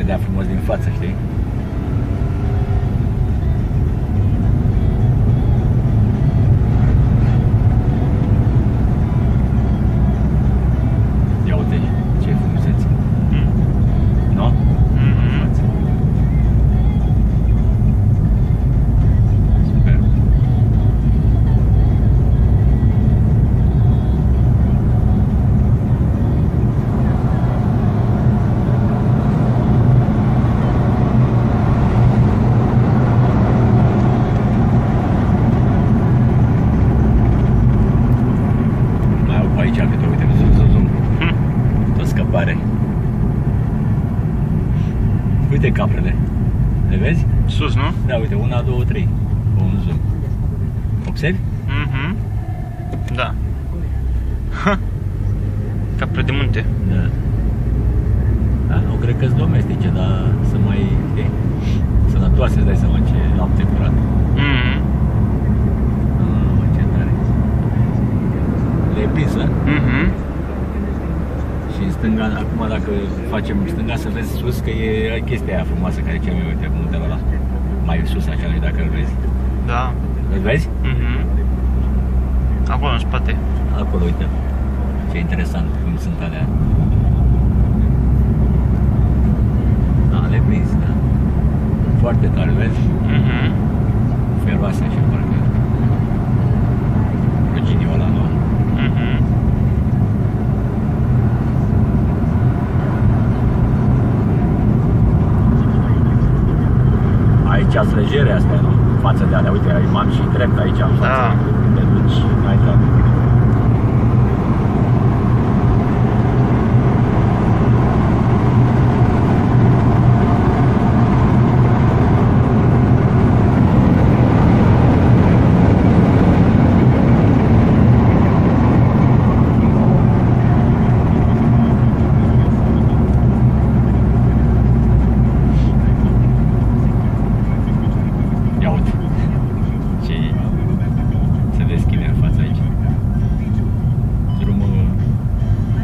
vedea frumos din față, știi? Ia uite ce frumusețe. Nu? Super. Aici, uite, zoom. Tot scăpare. Uite caprele. Le vezi? Sus, nu? Da, uite, 1, 2, 3. Un zoom. Observi? Da. Capre de munte. Da. Da, nu cred că-s domestice, dar să mai, știi, sănătoase, îți dai seama ce lapte curat. Ce tare. Le-ai prins, a? Și în stânga, acum dacă facem în stânga, să vezi sus că e chestia aia frumoasă care cea mai uite, muntele ăla. Mai sus așa, dacă îl vezi. Da. Îl vezi? Acolo în spate. Acolo, uite. Ce interesant cum sunt alea. Da, le prins, da. Foarte tare, vezi? Feroase așa, parcă. Ruginiul ăla, nu? Aici sunt legere astea, nu? Față de alea, uite, m-am și drept aici în față. Da. Te duci mai tare.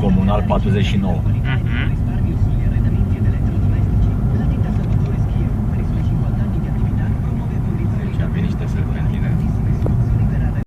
Comunal 49.